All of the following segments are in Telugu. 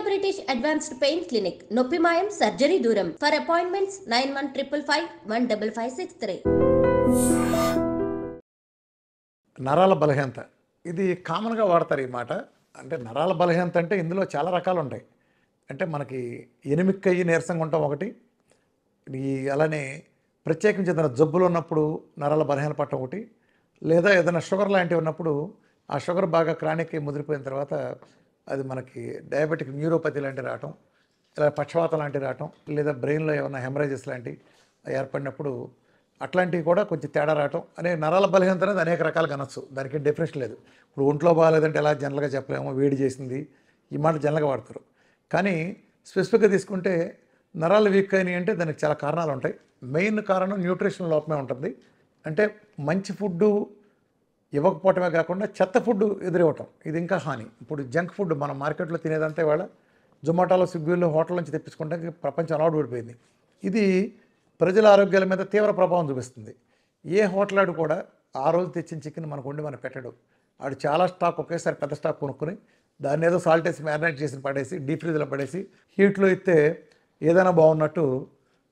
బ్రిటిష్ అడ్వాన్స్డ్ పెయిన్ క్లినిక్, నొప్పిమాయం సర్జరీ దూరం. For appointments 9155515563. నరాల బలహీనత, ఇది కామన్గా వాడతారు ఈ మాట. అంటే నరాల బలహీనత అంటే ఇందులో చాలా రకాలు ఉంటాయి. అంటే మనకి ఎనిమిక్కయ్యి నీరసంగా ఉంటాం ఒకటి, అలానే ప్రత్యేకించి ఏదైనా జబ్బులు ఉన్నప్పుడు నరాల బలహీన పట్టడం ఒకటి, లేదా ఏదైనా షుగర్ లాంటివి ఉన్నప్పుడు ఆ షుగర్ బాగా క్రానిక్ ముదిరిపోయిన తర్వాత అది మనకి డయాబెటిక్ న్యూరోపతి లాంటివి రావటం, ఇలా పక్షవాతం లాంటివి రావటం, లేదా బ్రెయిన్లో ఏమైనా హెమరేజెస్ లాంటివి ఏర్పడినప్పుడు అట్లాంటివి కూడా కొంచెం తేడా రావటం అనే నరాల బలహీనత అనేది అనేక రకాలుగా అనొచ్చు. దానికి డెఫినేషన్ లేదు. ఇప్పుడు ఒంట్లో బాగాలేదంటే ఎలా జనరల్గా చెప్పలేమో, వేడి చేసింది ఈ మాట జనరల్గా వాడతారు. కానీ స్పెసిఫిక్గా తీసుకుంటే నరాలు వీక్ అయినాయి అంటే దానికి చాలా కారణాలు ఉంటాయి. మెయిన్ కారణం న్యూట్రిషన్ లోపమే ఉంటుంది. అంటే మంచి ఫుడ్డు ఇవ్వకపోవటమే కాకుండా చెత్త ఫుడ్ ఎదురివ్వటం, ఇది ఇంకా హాని. ఇప్పుడు జంక్ ఫుడ్ మనం మార్కెట్లో తినేదంతా ఇవాళ జొమాటోలో, స్విగ్గీలో, హోటల్ నుంచి తెప్పించుకుంటే ప్రపంచం అలవాటు పడిపోయింది. ఇది ప్రజల ఆరోగ్యాల మీద తీవ్ర ప్రభావం చూపిస్తుంది. ఏ హోటల్ ఆడు కూడా ఆ రోజు తెచ్చిన చికెన్ మనకు వండి మనకు పెట్టడు. ఆడు చాలా స్టాక్ ఒకేసారి పెద్ద స్టాక్ కొనుక్కొని దాన్ని ఏదో సాల్ట్ వేసి మ్యారినేట్ చేసి పడేసి డీప్ ఫ్రీజ్లో పడేసి హీట్లో ఇస్తే ఏదైనా బాగున్నట్టు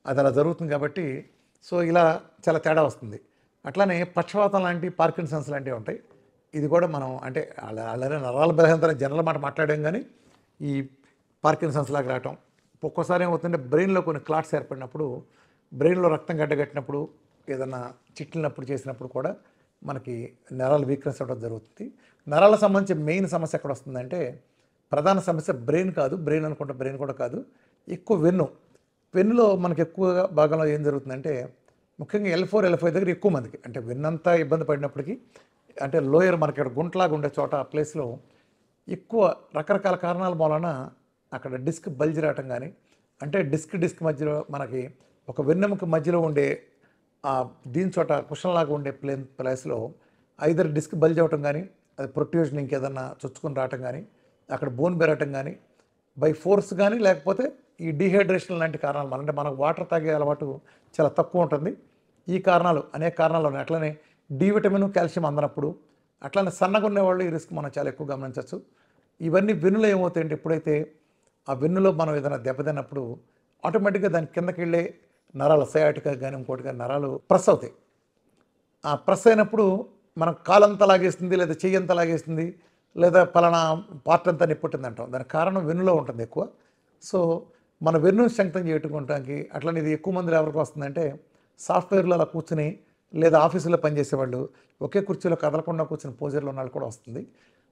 అది అలా జరుగుతుంది. కాబట్టి సో ఇలా చాలా తేడా వస్తుంది. అట్లానే పక్షవాతం లాంటి, పార్కిన్సన్స్ లాంటివి ఉంటాయి. ఇది కూడా మనం అంటే అలానే నరాల బలహీనత జనరల్ మాట మాట్లాడాం, కానీ ఈ పార్కిన్సన్స్ లాగా రావటం ఒక్కోసారి ఏమవుతుందంటే బ్రెయిన్లో కొన్ని క్లాట్స్ ఏర్పడినప్పుడు, బ్రెయిన్లో రక్తం గడ్డగట్టినప్పుడు, ఏదైనా చిట్లినప్పుడు చేసినప్పుడు కూడా మనకి నరాల వీక్నెస్ అవ్వడం జరుగుతుంది. నరాలకు సంబంధించి మెయిన్ సమస్య ఎక్కడ వస్తుందంటే, ప్రధాన సమస్య బ్రెయిన్ కాదు, బ్రెయిన్ అనుకుంటే బ్రెయిన్ కూడా కాదు, ఎక్కువ వెన్నులో మనకి ఎక్కువగా భాగంలో ఏం జరుగుతుందంటే, ముఖ్యంగా L4, L5 దగ్గర ఎక్కువ మందికి అంటే వెన్నంతా ఇబ్బంది పడినప్పటికీ, అంటే లోయర్ మనకి ఇక్కడ గుంటలాగా ఉండే చోట ఆ ప్లేస్లో ఎక్కువ రకరకాల కారణాల మూలన అక్కడ డిస్క్ బల్జ్ రావటం కానీ, అంటే డిస్క్ మధ్యలో మనకి ఒక వెన్నెముక మధ్యలో ఉండే దీని చోట కుషన్లాగా ఉండే ప్లేస్లో ఐదర్ డిస్క్ బల్జ్ అవ్వటం కానీ, అది ప్రొట్యూషన్ ఇంకేదన్నా చొచ్చుకొని రావటం కానీ, అక్కడ బోన్ పెరగటం కానీ బై ఫోర్స్ కానీ, లేకపోతే ఈ డీహైడ్రేషన్ లాంటి కారణాలు అంటే మనకు వాటర్ తాగే అలవాటు చాలా తక్కువ ఉంటుంది. ఈ కారణాలు అనేక కారణాలు ఉన్నాయి. అట్లనే డి విటమిన్, కాల్షియం అందనప్పుడు, అట్లనే సన్నగా ఉండేవాళ్ళు ఈ రిస్క్ మనం చాలా ఎక్కువ గమనించవచ్చు. ఇవన్నీ వెన్నులో ఏమవుతాయంటే, ఎప్పుడైతే ఆ వెన్నులో మనం ఏదైనా దెబ్బతిన్నప్పుడు ఆటోమేటిక్గా దాని కిందకి వెళ్ళే నరాలు, సయాటికా కానీ ఇంకోటి కానీ నరాలు ప్రెస్ అవుతాయి. ఆ ప్రెస్ అయినప్పుడు మనం కాలంతా లాగేస్తుంది, లేదా చెయ్యి అంతా లాగేస్తుంది, లేదా పలానా పార్ట్ అంతా నిప్పుట్టింది అంటాం. దానికి కారణం వెన్నులో ఉంటుంది ఎక్కువ. సో మన వెన్ను స్ట్రెంగ్తన్ చేయడానికి అట్లనే ఇది ఎక్కువ మంది ఎవరికి వస్తుందంటే, సాఫ్ట్వేర్లో అలా కూర్చుని, లేదా ఆఫీసులో పనిచేసేవాళ్ళు ఒకే కుర్చీలో కదలకుండా కూర్చుని పోజర్లో ఉన్న వాళ్ళు కూడా వస్తుంది.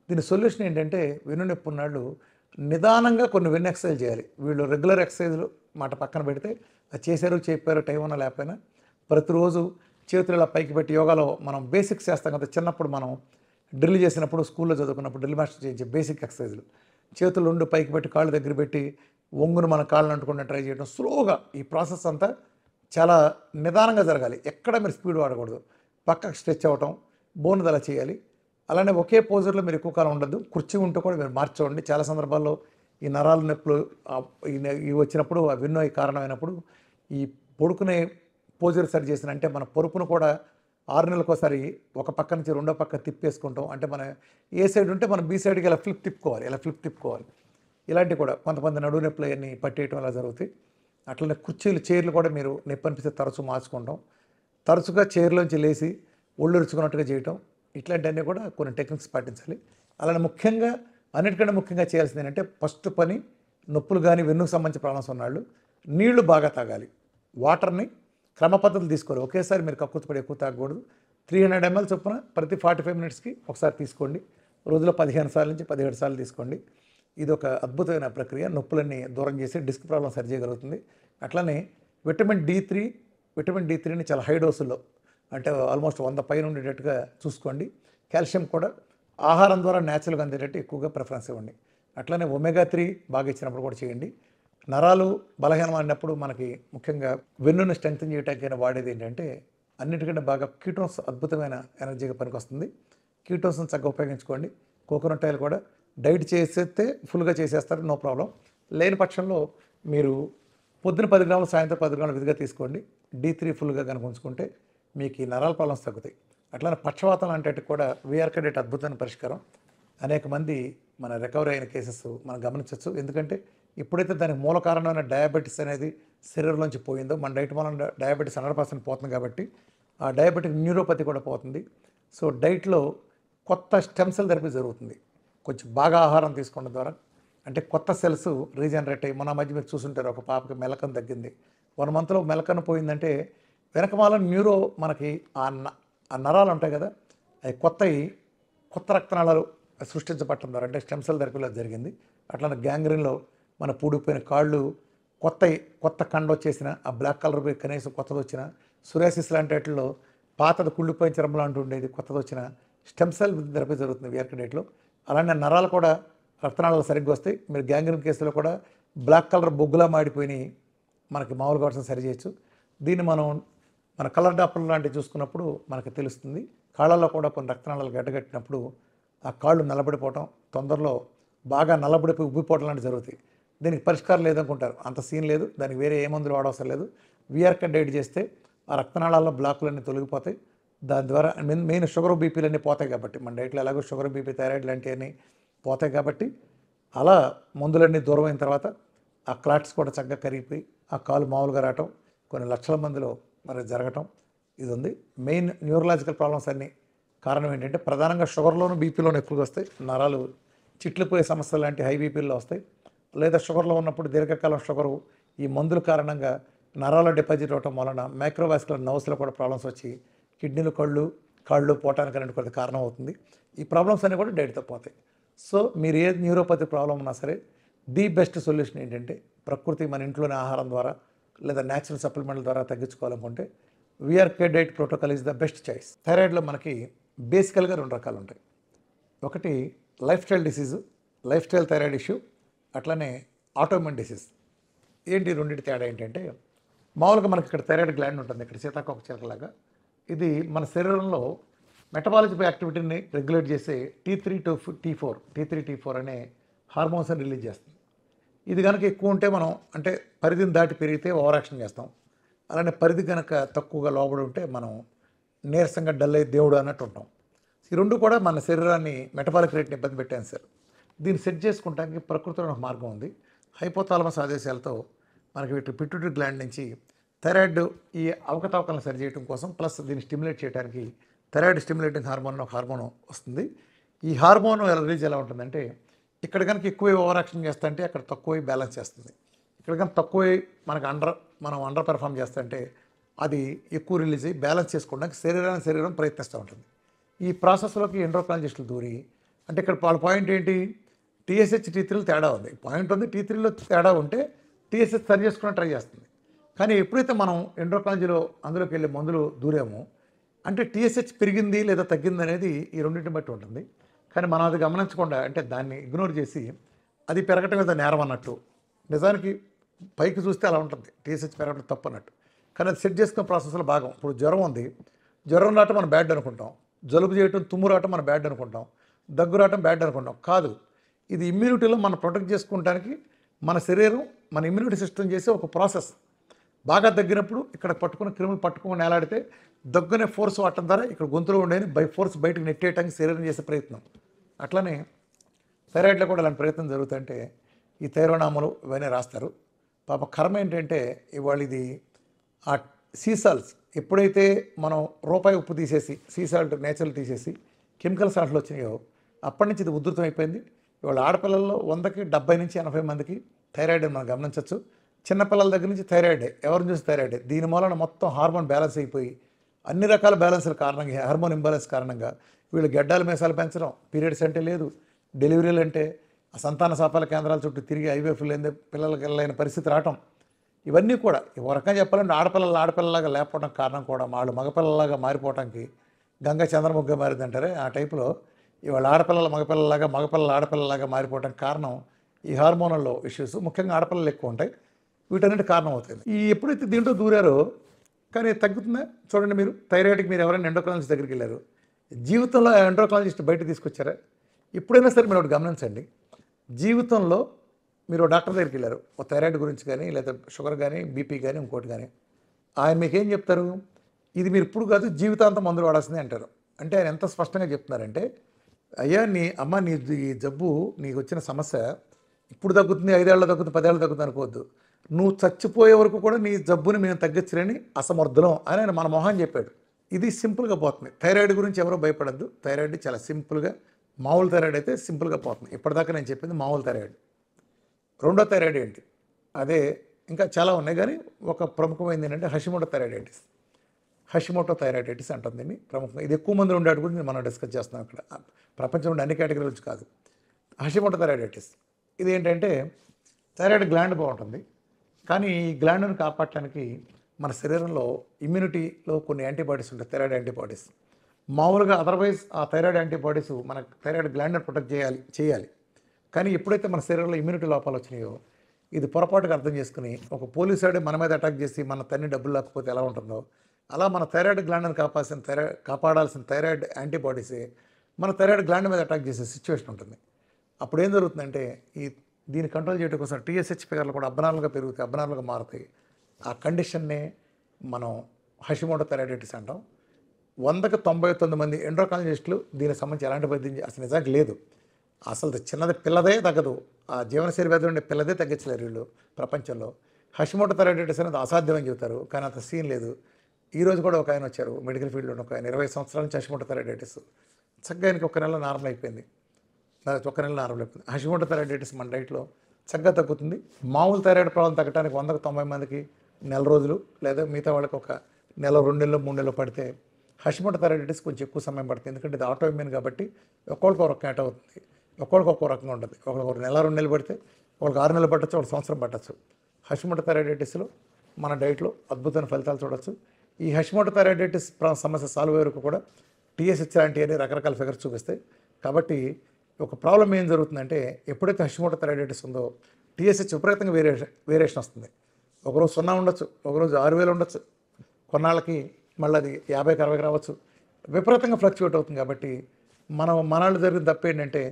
దీని సొల్యూషన్ ఏంటంటే, వెన్ను నొప్పి ఉన్నాళ్ళు నిదానంగా కొన్ని వెన్ను ఎక్సర్సైజ్ చేయాలి. వీళ్ళు రెగ్యులర్ ఎక్సర్సైజ్లు మాట పక్కన పెడితే, అది చేశారు చెప్పారు టైం ఉన్నా లేకపోయినా ప్రతిరోజు చేతులు ఇలా పైకి పెట్టి, యోగాలో మనం బేసిక్స్ చేస్తాం కదా, చిన్నప్పుడు మనం డ్రిల్ చేసినప్పుడు స్కూల్లో చదువుకున్నప్పుడు డ్రిల్ మాస్టర్ చేయించే బేసిక్ ఎక్సర్సైజ్లు, చేతులు రెండు పైకి పెట్టి కాళ్ళు దగ్గర పెట్టి ఒంగును మన కాళ్ళని అంటుకుంటే ట్రై చేయడం, స్లోగా ఈ ప్రాసెస్ అంతా చాలా నిదానంగా జరగాలి. ఎక్కడ మీరు స్పీడ్ వాడకూడదు. పక్కకు స్ట్రెచ్ అవ్వటం, బోన్ అలా చేయాలి. అలానే ఒకే పోజర్లో మీరు ఎక్కువ కాలం ఉండద్దు. కుర్చీ ఉంటూ కూడా మీరు మార్చుకోండి. చాలా సందర్భాల్లో ఈ నరాల నొప్పులు ఇవి వచ్చినప్పుడు, ఆ వెన్ను కారణమైనప్పుడు ఈ పడుకునే పోజర్ సరి చేసిన, అంటే మన పరుపును కూడా 6 నెలలకోసారి ఒక పక్క నుంచి రెండో పక్క తిప్పేసుకుంటాం. అంటే మన ఏ సైడ్ ఉంటే మనం బి సైడ్కి ఇలా ఫ్లిప్ తిప్పుకోవాలి. ఇలాంటివి కూడా కొంతమంది నడువు నొప్పులు అవన్నీ పట్టేయటం అలా జరుగుతాయి. అట్లనే చైర్లు కూడా మీరు నొప్పి అనిపిస్తే తరచూ మార్చుకుంటాం. తరచుగా చైర్లోంచి లేచి ఒళ్ళు రుచుకున్నట్టుగా చేయటం, ఇట్లాంటివన్నీ కూడా కొన్ని టెక్నిక్స్ పాటించాలి. అలానే అన్నిటికంటే ముఖ్యంగా చేయాల్సింది ఏంటంటే, ఫస్ట్ పని నొప్పులు కానీ వెన్నుకు సంబంధించిన ప్రాబ్లమ్స్ ఉన్నాళ్ళు నీళ్లు బాగా తాగాలి. వాటర్ని క్రమ పద్ధతులు తీసుకోవాలి. ఒకేసారి మీరు కక్కుతుపడి ఎక్కువ తాగకూడదు. 300 ml చొప్పున ప్రతి 45 minutesకి ఒకసారి తీసుకోండి. రోజులో 15 సార్లు నుంచి 17 సార్లు తీసుకోండి. ఇది ఒక అద్భుతమైన ప్రక్రియ. నొప్పులన్నీ దూరం చేసి డిస్క్ ప్రాబ్లం సరి చేయగలుగుతుంది. అట్లనే విటమిన్ డి3ని చాలా హై డోసుల్లో, అంటే ఆల్మోస్ట్ 100 పైన ఉండేటట్టుగా చూసుకోండి. కాల్షియం కూడా ఆహారం ద్వారా న్యాచురల్గా అందేటట్టు ఎక్కువగా ప్రిఫరెన్స్ ఇవ్వండి. అట్లనే ఒమేగా 3 బాగా ఇచ్చినప్పుడు కూడా చేయండి. నరాలు బలహీనం అన్నప్పుడు మనకి ముఖ్యంగా వెన్నును స్ట్రెంగ్తన్ చేయడానికి వాడేది ఏంటంటే, అన్నిటికంటే బాగా కీటోన్స్ అద్భుతమైన ఎనర్జీగా పనికొస్తుంది. కీటోన్స్ని చక్కగా ఉపయోగించుకోండి. కోకోనట్ ఆయిల్ కూడా డైట్ చేసేస్తే ఫుల్గా చేసేస్తారు, నో ప్రాబ్లం. లేని పక్షంలో మీరు పొద్దున 10 గ్రాములు, సాయంత్రం 10 గ్రాములు విధిగా తీసుకోండి. D3 ఫుల్గా కనుక ఉంచుకుంటే మీకు ఈ నరాల ప్రాబ్లమ్స్ తగ్గుతాయి. అట్లానే పక్షవాతం లాంటి కూడా వీఆర్కే డేట్ అద్భుతమైన పరిష్కారం. అనేక మంది మన రికవరీ అయిన కేసెస్ మనం గమనించవచ్చు. ఎందుకంటే ఎప్పుడైతే దానికి మూల కారణమైన డయాబెటీస్ అనేది శరీరంలోంచి పోయిందో, మన డైట్ వలన డయాబెటీస్ 100% పోతుంది కాబట్టి ఆ డయాబెటిక్ న్యూరోపతి కూడా పోతుంది. సో డైట్లో కొత్త స్టెమ్ సెల్ థెరపీ జరుగుతుంది. కొంచెం బాగా ఆహారం తీసుకోవడం ద్వారా అంటే కొత్త సెల్స్ రీజనరేట్ అయ్యి, మొన్న మధ్య మీరు చూసుంటారు ఒక పాపకి మెలకను తగ్గింది. 1 మంత్లో మెలకను పోయిందంటే వెనకమాల న్యూరో మనకి ఆ నరాలు ఉంటాయి కదా, అవి కొత్త రక్తనాళాలు సృష్టించబడటం ద్వారా అంటే స్టెమ్ సెల్ థెరపీలో జరిగింది. అట్లా గ్యాంగ్రీన్లో మన పూడిపోయిన కాళ్ళు కొత్త కండ వచ్చేసిన, ఆ బ్లాక్ కలర్ పోయి కనీసం కొత్తది వచ్చిన, సురాసిస్ లాంటి వాటిల్లో పాతది కుళ్ళిపోయిన చర్మం లాంటి ఉండేది కొత్తది వచ్చిన స్టెమ్ సెల్ థెరపీ జరుగుతుంది వీఆర్కే డైట్లో. అలానే నరాలు కూడా రక్తనాళాలు సరిగ్గా వస్తాయి. మీరు గ్యాంగ్రీన్ కేసులో కూడా బ్లాక్ కలర్ బొగ్గులా మాడిపోయినాయి మనకి మామూలుగా వర్షం సరి చేయొచ్చు. దీన్ని మన కలర్ డాప్టర్ లాంటివి చూసుకున్నప్పుడు మనకు తెలుస్తుంది. కాళ్ళల్లో కూడా కొన్ని రక్తనాళాలు గడ్డగట్టినప్పుడు ఆ కాళ్ళు నల్లబడిపోవటం, తొందరలో బాగా నల్లబడిపోయి ఉబ్బిపోవటం లాంటివి జరుగుతాయి. దీనికి పరిష్కారం లేదనుకుంటారు, అంత సీన్ లేదు, దానికి వేరే ఏ మందులు వాడవసరం లేదు. వీఆర్కే డైట్ చేస్తే ఆ రక్తనాళాల్లో బ్లాకులన్నీ తొలగిపోతాయి. దాని ద్వారా మెయిన్ షుగర్ బీపీలన్నీ పోతాయి కాబట్టి, మన డైట్లో ఎలాగో షుగర్ బీపీ థైరాయిడ్ లాంటివన్నీ పోతాయి కాబట్టి అలా మందులన్నీ దూరం అయిన తర్వాత ఆ క్లాట్స్ కూడా చక్కగా కరిగిపోయి ఆ కాలు మామూలుగా రావటం కొన్ని లక్షల మందిలో మరి జరగటం ఇది ఉంది. మెయిన్ న్యూరలాజికల్ ప్రాబ్లమ్స్ అన్నీ కారణం ఏంటంటే ప్రధానంగా షుగర్లోను బీపీలోను ఎక్కువగా వస్తాయి. నరాలు చిట్లిపోయే సమస్యలు లాంటి హై బీపీల్లో వస్తాయి. లేదా షుగర్లో ఉన్నప్పుడు దీర్ఘకాలం షుగరు ఈ మందుల కారణంగా నరాలు డిపాజిట్ అవటం వలన మైక్రోవాస్కులర్ నర్వ్స్లో కూడా ప్రాబ్లమ్స్ వచ్చి కిడ్నీలు కాళ్ళు పోవటానికి అనేది కొంత కారణం అవుతుంది. ఈ ప్రాబ్లమ్స్ అన్నీ కూడా డైట్తో పోతాయి. సో మీరు ఏ న్యూరోపతి ప్రాబ్లం ఉన్నా సరే ది బెస్ట్ సొల్యూషన్ ఏంటంటే ప్రకృతి మన ఇంట్లోనే ఆహారం ద్వారా లేదా న్యాచురల్ సప్లిమెంట్ల ద్వారా తగ్గించుకోవాలనుకుంటే VRK diet protocol is the best choice. థైరాయిడ్లో మనకి బేసికల్గా 2 రకాలు ఉంటాయి. ఒకటి లైఫ్ స్టైల్ థైరాయిడ్ ఇష్యూ, అట్లనే ఆటోఇమ్యూన్ డిసీజ్. ఏంటి రెండింటి తేడా ఏంటంటే మామూలుగా మనకి ఇక్కడ థైరాయిడ్ గ్లాండ్ ఉంటుంది, ఇక్కడ సీతాకోక చిలకలాగా. ఇది మన శరీరంలో మెటబాలిజం యాక్టివిటీని రెగ్యులేట్ చేసే T3T4 అనే హార్మోన్స్ని రిలీజ్ చేస్తుంది. ఇది కనుక ఎక్కువ ఉంటే మనం అంటే పరిధిని దాటి పెరిగితే ఓవర్ యాక్షన్ చేస్తాం. అలానే పరిధి కనుక తక్కువగా లోబడి ఉంటే మనం నీరసంగా డల్ అయ్యి దేవుడు అన్నట్టు ఉంటాం. ఈ రెండు కూడా మన శరీరాన్ని మెటబాలిక్ రేట్ని ఇబ్బంది పెట్టాను సార్. దీన్ని సెట్ చేసుకుంటానికి ప్రకృతిలో ఒక మార్గం ఉంది. హైపోథాలమస్ ఆదేశాలతో మనకి వీటి పిట్యూటరీ గ్లాండ్ నుంచి థైరాయిడ్ ఈ అవకతవకలను సరిచేయడం కోసం ప్లస్ దీన్ని స్టిమ్యులేట్ చేయడానికి థైరాయిడ్ స్టిమ్యులేటింగ్ హార్మోన్ ఒక హార్మోన్ వస్తుంది. ఈ హార్మోన్ రిలీజ్ ఎలా ఉంటుందంటే ఇక్కడ కనుక ఎక్కువ ఓవర్ యాక్షన్ చేస్తుంటే అక్కడ తక్కువ బ్యాలెన్స్ చేస్తుంది. ఇక్కడ కనుక తక్కువ మనం అండర్ పెర్ఫామ్ చేస్తుంటే అది ఎక్కువ రిలీజ్ అయ్యి బ్యాలెన్స్ చేసుకోవడానికి శరీరం ప్రయత్నిస్తూ ఉంటుంది. ఈ ప్రాసెస్లోకి ఎండోక్రైనాలజిస్టులు దూరి అంటే ఇక్కడ వాళ్ళ పాయింట్ ఏంటి, TSH T3లో తేడా ఉంది. పాయింట్ ఉంది, T3లో తేడా ఉంటే TSH సరి చేసుకుని ట్రై చేస్తుంది. కానీ ఎప్పుడైతే మనం ఎండోక్రైనాలజీలో అందులోకి వెళ్ళే మందులు దూరామో అంటే TSH పెరిగింది లేదా తగ్గింది అనేది ఈ రెండింటిని బట్టి ఉంటుంది. కానీ మనం అది గమనించకుండా అంటే దాన్ని ఇగ్నోర్ చేసి అది పెరగటం మీద నేరం అన్నట్టు, నిజానికి పైకి చూస్తే అలా ఉంటుంది, TSH పెరగడం తప్పు అన్నట్టు. కానీ అది సెట్ చేసుకునే ప్రాసెస్లో భాగం. ఇప్పుడు జ్వరం ఉంది, జ్వరం రావటం మనం బ్యాడ్ అనుకుంటాం, జలుబు చేయటం తుమ్ము రావటం మనం బ్యాడ్ అనుకుంటాం, దగ్గు రావటం బ్యాడ్ అనుకుంటాం. కాదు, ఇది ఇమ్యూనిటీలో మనం ప్రొటెక్ట్ చేసుకోవడానికి మన శరీరం మన ఇమ్యూనిటీ సిస్టమ్ చేసే ఒక ప్రాసెస్. బాగా తగ్గినప్పుడు ఇక్కడ క్రిములు పట్టుకుని నేలాడితే దగ్గునే ఫోర్స్ వాడటం ద్వారా ఇక్కడ గొంతులో ఉండేది బై ఫోర్స్ బయటకు నెట్టేయడానికి శరీరం చేసే ప్రయత్నం. అట్లనే థైరాయిడ్లో కూడా అలాంటి ప్రయత్నం జరుగుతుంటే ఈ థైరోనామాలు ఇవన్నీ రాస్తారు. పాప కర్మ ఏంటంటే ఇవాళ ఇది ఆ సీసాల్స్ ఎప్పుడైతే మనం రూపాయి ఉప్పు తీసేసి సీసాల్ట్ నేచురల్ తీసేసి కెమికల్ సాల్ట్లు వచ్చినాయో అప్పటి నుంచి ఇది ఉధృతం అయిపోయింది. ఇవాళ ఆడపిల్లల్లో 100కి 70 నుంచి 80 మందికి థైరాయిడ్ మనం గమనించవచ్చు. చిన్నపిల్లల దగ్గర నుంచి థైరాయిడే, ఎవరిని చూసి థైరాయిడే. దీని మూలన మొత్తం హార్మోన్ బ్యాలెన్స్ అయిపోయి అన్ని రకాల బ్యాలెన్స్ల కారణంగా హార్మోన్ ఇంబ్యాలెన్స్ కారణంగా వీళ్ళు గడ్డాల మీసాలు పెంచడం, పీరియడ్స్ అంటే లేదు, డెలివరీలు అంటే ఆ సంతాన సాఫల్య కేంద్రాల చుట్టూ తిరిగి ఐవీఎఫ్ లేని పిల్లలకి వెళ్ళైన పరిస్థితి రావటం, ఇవన్నీ కూడా ఒక రకంగా చెప్పాలంటే ఆడపిల్లలాగా లేకపోవడం కారణం కూడా వాళ్ళు మగపిల్లలాగా మారిపోవడానికి గంగ చంద్రముగ్గా మారిందంటారే ఆ టైపులో ఇవాళ మగపిల్లలు ఆడపిల్లలాగా మారిపోవడానికి కారణం ఈ హార్మోనల్లో ఇష్యూస్, ముఖ్యంగా ఆడపిల్లలు ఎక్కువ ఉంటాయి. వీటన్నిటి కారణం అవుతుంది. ఈ ఎప్పుడైతే దీంట్లో దూరారో కానీ తగ్గుతుందా చూడండి. మీరు థైరాయిడ్కి మీరు ఎవరైనా ఎండోక్రైనాలజిస్ట్ దగ్గరికి వెళ్ళారు, జీవితంలో ఎండోక్రైనాలజిస్ట్ బయట తీసుకొచ్చారా? ఎప్పుడైనా సరే మీరు ఒకటి గమనించండి, జీవితంలో మీరు డాక్టర్ దగ్గరికి వెళ్ళారు ఒక థైరాయిడ్ గురించి కానీ లేదా షుగర్ కానీ బీపీ కానీ ఇంకోటి కానీ, ఆయన మీకు ఏం చెప్తారు, ఇది మీరు ఇప్పుడు కాదు జీవితాంతం మందులు వాడాల్సిందే అంటారు. అంటే ఆయన ఎంత స్పష్టంగా చెప్తున్నారంటే అయ్యా నీ ఈ జబ్బు నీకు వచ్చిన సమస్య ఇప్పుడు తగ్గుతుంది, 5 ఏళ్ళు తగ్గుతుంది, 10 ఏళ్ళు తగ్గుతుంది అనుకోవద్దు. నువ్వు చచ్చిపోయే వరకు కూడా నీ జబ్బుని మేము తగ్గించలేని అసమర్థులం అని ఆయన మన మొహం చెప్పాడు. ఇది సింపుల్గా పోతుంది. థైరాయిడ్ గురించి ఎవరో భయపడద్దు. థైరాయిడ్ చాలా సింపుల్గా, మామూలు థైరాయిడ్ అయితే సింపుల్గా పోతుంది. ఇప్పటిదాకా నేను చెప్పింది మామూలు థైరాయిడ్. రెండో థైరాయిడ్ ఏంటి, అదే ఇంకా చాలా ఉన్నాయి, కానీ ఒక ప్రముఖమైనది ఏంటంటే హషిమోటో థైరాయిడైటిస్. హషిమోటో థైరాయిడైటిస్ అంటుంది దీన్ని ప్రముఖంగా. ఇది ఎక్కువ మంది ఉండేటి గురించి మనం డిస్కస్ చేస్తున్నాం ఇక్కడ. ప్రపంచంలో అన్ని కేటగిరీ గురించి కాదు. హషిమోటో థైరాయిడైటిస్ ఇది ఏంటంటే థైరాయిడ్ గ్లాండ్ బాగుంటుంది, కానీ ఈ గ్లాండ్ను కాపాడటానికి మన శరీరంలో ఇమ్యూనిటీలో కొన్ని యాంటీబాడీస్ ఉంటాయి, థైరాయిడ్ యాంటీబాడీస్. మామూలుగా అదర్వైజ్ ఆ థైరాయిడ్ యాంటీబాడీస్ మన థైరాయిడ్ గ్లాండ్ని ప్రొటెక్ట్ చేయాలి. కానీ ఎప్పుడైతే మన శరీరంలో ఇమ్యూనిటీ లోపాలు వచ్చినాయో ఇది పొరపాటుగా అర్థం చేసుకుని ఒక పోలీసు వాడే మన మీద అటాక్ చేసి మన తన్ని డబ్బులు లేకపోతే ఎలా ఉంటుందో అలా మన థైరాయిడ్ గ్లాండ్ని కాపాడాల్సిన థైరాయిడ్ యాంటీబాడీసే మన థైరాయిడ్ గ్లాండ్ మీద అటాక్ చేసే సిచ్యువేషన్ ఉంటుంది. అప్పుడు ఏం జరుగుతుందంటే దీన్ని కంట్రోల్ చేయడం కోసం టీఎస్హెచ్ ఫిగర్లు కూడా అబ్నార్మల్గా పెరుగుతాయి, అబ్నార్మల్గా మారుతాయి. ఆ కండిషన్నే మనం హషిమోటో థైరాయిడైటిస్ అంటాం. 100కి 99 మంది ఎండోక్రైనాలజిస్టులు దీనికి సంబంధించి ఎలాంటి వైద్యం అసలు నిజానికి లేదు. అసలు చిన్నది పిల్లదే తగ్గదు, ఆ జీవనశైలి వ్యాధులు ఉండే పిల్లదే తగ్గించలేరు వీళ్ళు ప్రపంచంలో. హషిమోటో థైరాయిడైటిస్ అనేది అసాధ్యమని చెబుతారు, కానీ అంత సీన్ లేదు. ఈరోజు కూడా ఒక ఆయన వచ్చారు మెడికల్ ఫీల్డ్లో, ఒక ఆయన 20 సంవత్సరాల నుంచి హషిమోటో థైరాయిడైటిస్. చక్కగా ఆయనకి ఒక నెల నార్మల్ అయిపోయింది. హషిమోటో థైరాయిడైటిస్ మన డైట్లో చక్కగా తగ్గుతుంది. మామూలు థైరాయిడ్ ప్రాబ్లం తగ్గడానికి 100కి 90 మందికి నెల రోజులు, లేదా మిగతా వాళ్ళకి ఒక నెల, 2 నెలలు, 3 నెలలు పడితే హషిమోటో థైరాయిడైటిస్ కొంచెం ఎక్కువ సమయం పడుతుంది. ఎందుకంటే ఇది ఆటో ఇమ్యూన్ కాబట్టి ఒక్కొక్కరికి ఒక రకం అవుతుంది, ఒక్కొక్కరికి ఒక్కో రకంగా ఉంటుంది. ఒక నెల, 2 నెలలు పడితే ఒకరికి 6 నెలలు పట్టచ్చు, ఒక సంవత్సరం పట్టచ్చు. హషిమోటో థైరాయిడైటిస్లో మన డైట్లో అద్భుతమైన ఫలితాలు చూడవచ్చు. ఈ హషిమోటో థైరాయిడైటిస్ సమస్య సాల్వ్ అయ్యే వరకు కూడా టీఎస్హెచ్ లాంటివి రకరకాల ఫిగర్స్ చూపిస్తాయి. కాబట్టి ఒక ప్రాబ్లం ఏం జరుగుతుందంటే ఎప్పుడైతే హషిమోటో థైరాయిడైటిస్ ఉందో టీఎస్హెచ్ విపరీతంగా వేరియేషన్ వస్తుంది. ఒకరోజు 0 ఉండొచ్చు, ఒకరోజు 6000 ఉండొచ్చు, కొన్నాళ్ళకి మళ్ళీ అది 50కి 60కి రావచ్చు. విపరీతంగా ఫ్లక్చువేట్ అవుతుంది. కాబట్టి మనాళ్ళు జరిగిన తప్పు ఏంటంటే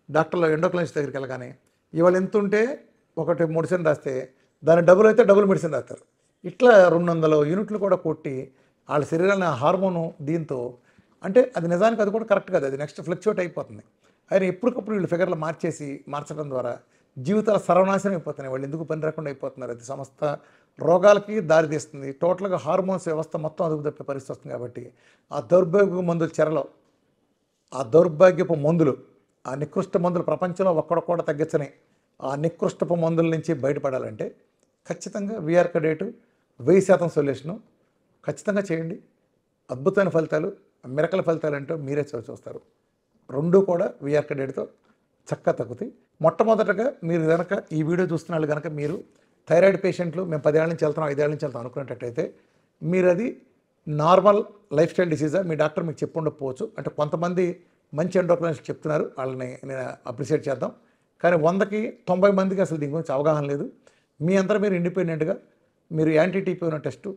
డాక్టర్లో ఎండోక్రైనాలజిస్ట్ దగ్గరికి వెళ్ళగానే ఇవాళ ఎంత ఉంటే ఒకటి మెడిసిన్ రాస్తే దాని డబుల్ అయితే డబుల్ మెడిసిన్ రాస్తారు. ఇట్లా 200 యూనిట్లు కూడా కొట్టి వాళ్ళ శరీరాన్ని హార్మోను దీంతో, అంటే అది నిజానికి అది కూడా కరెక్ట్ కాదు, అది నెక్స్ట్ ఫ్లక్చువేట్ అయిపోతుంది. ఆయన ఎప్పటికప్పుడు వీళ్ళు ఫిగర్లు మార్చడం ద్వారా జీవితాల సర్వనాశనం అయిపోతున్నాయి. వాళ్ళు ఎందుకు పని రాకుండా అయిపోతున్నారు. అది సమస్త రోగాలకి దారితీస్తుంది. టోటల్గా హార్మోన్స్ వ్యవస్థ మొత్తం అదుపు తప్పే పరిస్థితి వస్తుంది. కాబట్టి ఆ దౌర్భాగ్యపు మందుల చెరలో, ఆ దౌర్భాగ్యపు మందులు, ఆ నికృష్ట మందులు ప్రపంచంలో ఒక్కడొక్కడ తగ్గించని ఆ నికృష్టపు మందుల నుంచి బయటపడాలంటే ఖచ్చితంగా వీఆర్కే డేటు 1000% సొల్యూషను ఖచ్చితంగా చేయండి. అద్భుతమైన ఫలితాలు, మిరకల ఫలితాలు అంటూ మీరే చూస్తారు. రెండూ కూడా వీఆర్కే డేట్తో చక్కగా తగ్గుతాయి. మొట్టమొదటగా మీరు కనుక ఈ వీడియో చూస్తున్న వాళ్ళు కనుక మీరు థైరాయిడ్ పేషెంట్లు మేము 10 ఏళ్ళ నుంచి వెళ్తాం, 5 ఏళ్ళ నుంచి వెళ్తాం అనుకునేటట్టయితే మీరు అది నార్మల్ లైఫ్ స్టైల్ డిసీజా మీ డాక్టర్ మీకు చెప్పి ఉండకపోవచ్చు. అంటే కొంతమంది మంచి ఎండోక్రైనాలజిస్ట్ చెప్తున్నారు, వాళ్ళని నేను అప్రిషియేట్ చేద్దాం. కానీ 100కి 90 మందికి అసలు దీని గురించి అవగాహన లేదు. మీ అంతా మీరు ఇండిపెండెంట్గా మీరు యాంటీ-టీపీఓ అనే టెస్టు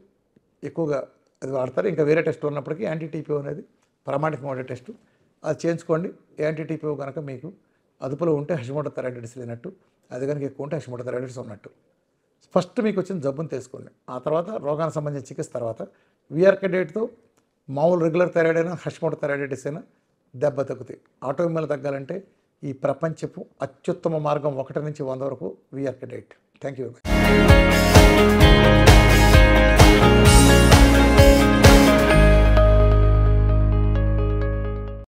ఎక్కువగా అది వాడతారు. ఇంకా వేరే టెస్ట్ ఉన్నప్పటికీ యాంటీ-టీపీఓ అనేది ప్రామాణికంగా ఉండే టెస్టు, అది చేయించుకోండి. యాంటీ-టీపీఓ కనుక మీకు అదుపులో ఉంటే హషిమోటో థైరాయిడైటిస్ లేనట్టు, అది కనుక ఎక్కువ ఉంటే హషిమోటో థైరాయిడైటిస్ ఉన్నట్టు. ఫస్ట్ మీకు వచ్చిన జబ్బును తెలుసుకోండి. ఆ తర్వాత రోగానికి సంబంధించిన చికిత్స తర్వాత వీఆర్కే డేట్తో మామూలు రెగ్యులర్ థైరాయిడ్ అయినా హషిమోటో థైరాయిడైటిస్ అయినా దెబ్బ తగ్గుతాయి. ఆటోఇమ్యూన్ తగ్గాలంటే ఈ ప్రపంచపు అత్యుత్తమ మార్గం 1 నుంచి 100 వరకు వీఆర్కే డేట్. Thank you.